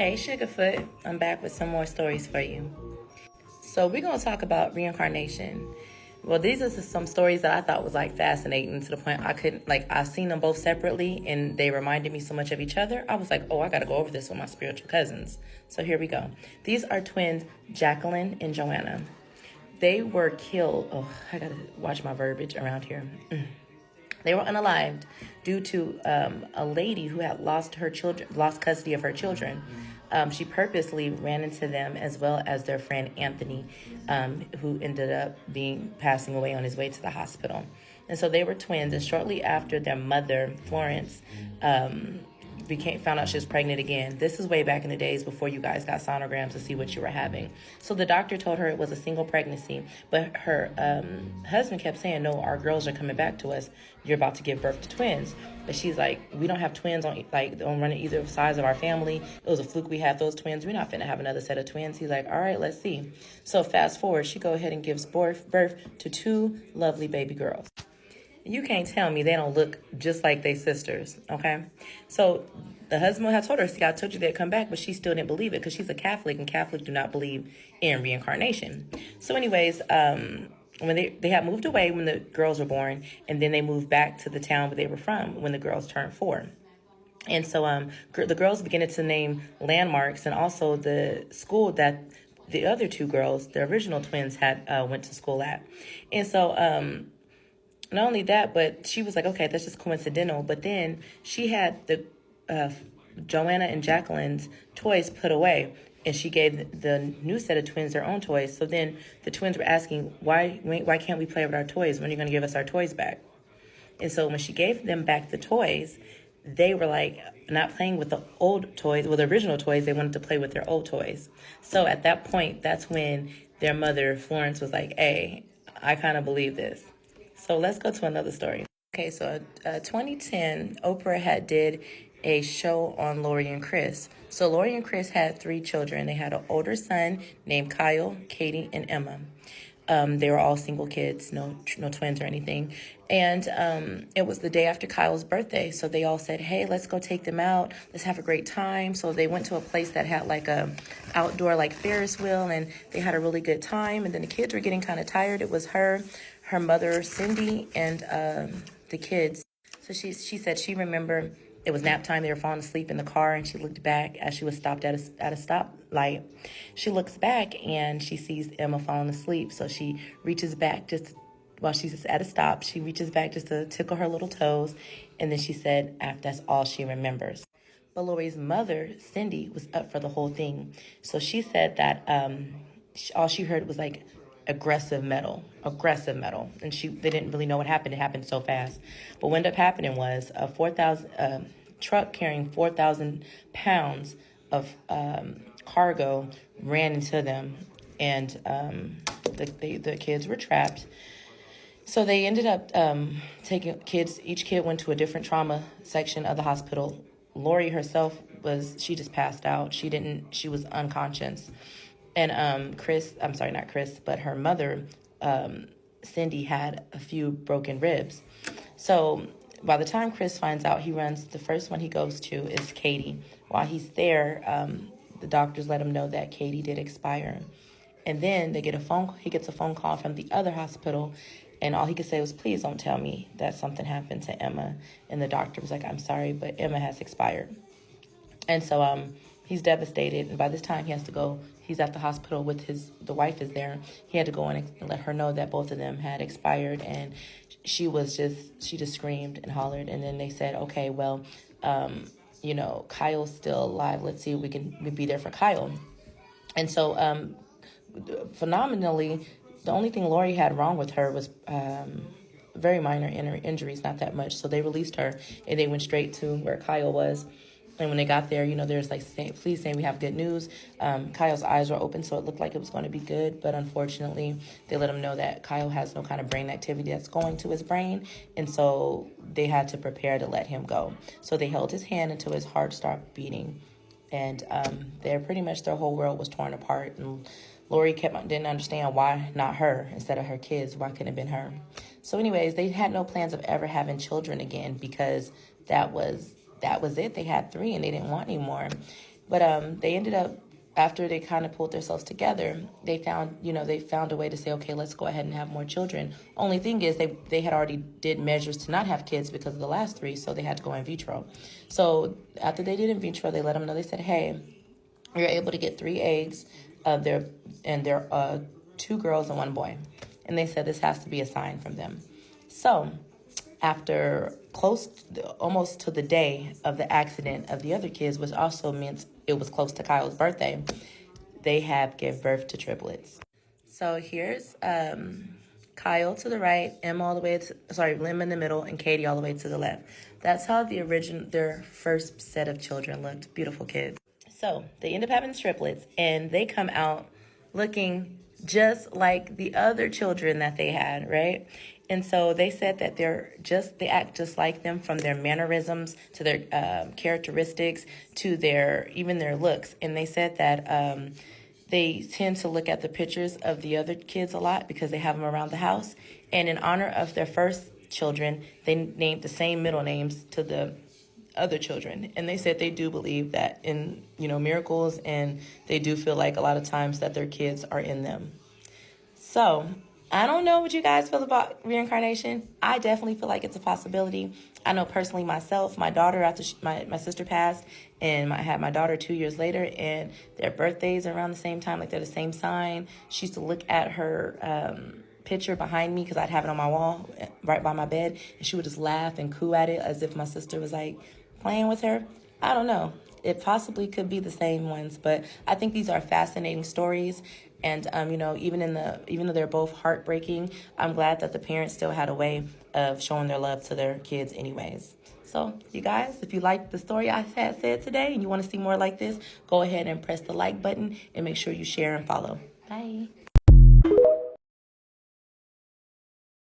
Hey Sugarfoot, I'm back with some more stories for you. So we're going to talk about reincarnation. Well, these are some stories that I thought was like fascinating to the point I couldn't, I've seen them both separately and they reminded me so much of each other. I was like, oh, I got to go over this with my spiritual cousins. So here we go. These are twins, Jacqueline and Joanna. They were killed. Oh, I got to watch my verbiage around here. They were unalived due to a lady who had lost custody of her children. She purposely ran into them as well as their friend Anthony, who ended up passing away on his way to the hospital. And so they were twins. And shortly after their mother, Florence, found out she was pregnant again. This is way back in the days before you guys got sonograms to see what you were having. So the doctor told her it was a single pregnancy, but her husband kept saying, no, our girls are coming back to us. You're about to give birth to twins. But she's like, we don't have twins on running either sides of our family. It was a fluke we had those twins. We're not finna have another set of twins. He's like, all right, let's see. So fast forward, she go ahead and gives birth to two lovely baby girls. You can't tell me they don't look just like their sisters, okay? So the husband had told her, see, I told you they'd come back, but she still didn't believe it because she's a Catholic, and Catholics do not believe in reincarnation. So anyways, when they had moved away when the girls were born, and then they moved back to the town where they were from when the girls turned 4. And so the girls began to name landmarks and also the school that the other two girls, the original twins, had went to school at. And so not only that, but she was like, okay, that's just coincidental. But then she had the Joanna and Jacqueline's toys put away, and she gave the new set of twins their own toys. So then the twins were asking, why can't we play with our toys? When are you going to give us our toys back? And so when she gave them back the toys, they were like not playing with the old toys, with the original toys. They wanted to play with their old toys. So at that point, that's when their mother, Florence, was like, hey, I kind of believe this. So let's go to another story. Okay, so 2010, Oprah did a show on Lori and Chris. So Lori and Chris had 3 children. They had an older son named Kyle, Katie, and Emma. They were all single kids, no twins or anything. And it was the day after Kyle's birthday. So they all said, hey, let's go take them out. Let's have a great time. So they went to a place that had like a outdoor like Ferris wheel, and they had a really good time. And then the kids were getting kind of tired. It was her mother, Cindy, and the kids. So she said she remembered it was nap time. They were falling asleep in the car, and she looked back as she was stopped at a stoplight. She looks back, and she sees Emma falling asleep. So she reaches back while she's at a stop. She reaches back just to tickle her little toes, and then she said, that's all she remembers. But Lori's mother, Cindy, was up for the whole thing. So she said that all she heard was like aggressive metal, and they didn't really know what happened. It happened so fast. But what ended up happening was a 4,000 truck carrying 4,000 pounds of cargo ran into them, and the kids were trapped. So they ended up taking kids. Each kid went to a different trauma section of the hospital. Lori herself she just passed out. She was unconscious. And not Chris, but her mother, Cindy, had a few broken ribs. So by the time Chris finds out, the first one he goes to is Katie. While he's there, the doctors let him know that Katie did expire. And then he gets a phone call from the other hospital, and all he could say was, please don't tell me that something happened to Emma. And the doctor was like, I'm sorry, but Emma has expired. And so he's devastated, and by this time he has to go. He's at the hospital with the wife is there. He had to go in and let her know that both of them had expired, and she just screamed and hollered. And then they said, okay, well, Kyle's still alive. Let's see if we can be there for Kyle. And so phenomenally, the only thing Lori had wrong with her was very minor injuries, not that much. So they released her, and they went straight to where Kyle was. And when they got there, there's like, please saying we have good news. Kyle's eyes were open, so it looked like it was going to be good. But unfortunately, they let him know that Kyle has no kind of brain activity that's going to his brain. And so they had to prepare to let him go. So they held his hand until his heart stopped beating. And pretty much their whole world was torn apart. And Lori didn't understand why not her instead of her kids. Why couldn't it have been her? So anyways, they had no plans of ever having children again because that was it. They had 3 and they didn't want any more. But they ended up, after they kind of pulled themselves together, they found a way to say, okay, let's go ahead and have more children. Only thing is they had already did measures to not have kids because of the last three, so they had to go in vitro. So after they did in vitro, they let them know, they said, hey, you're able to get 3 eggs. They're 2 girls and 1 boy. And they said this has to be a sign from them. So after almost to the day of the accident of the other kids, which also meant it was close to Kyle's birthday, they have give birth to triplets. So here's Kyle to the right, Lim in the middle, and Katie all the way to the left. That's how their first set of children looked. Beautiful kids. So they end up having triplets, and they come out looking just like the other children that they had, right? And so they said that they act just like them, from their mannerisms to their characteristics to even their looks. And they said that they tend to look at the pictures of the other kids a lot because they have them around the house. And in honor of their first children, they named the same middle names to the other children. And they said they do believe that in miracles, and they do feel like a lot of times that their kids are in them. So I don't know what you guys feel about reincarnation. I definitely feel like it's a possibility. I know personally myself, my daughter, after my sister passed, and I had my daughter 2 years later, and their birthdays are around the same time, like they're the same sign. She used to look at her picture behind me because I'd have it on my wall right by my bed, and she would just laugh and coo at it as if my sister was like playing with her. I don't know. It possibly could be the same ones, but I think these are fascinating stories. And even though they're both heartbreaking, I'm glad that the parents still had a way of showing their love to their kids anyways. So you guys, if you like the story I had said today and you want to see more like this, go ahead and press the like button and make sure you share and follow. Bye.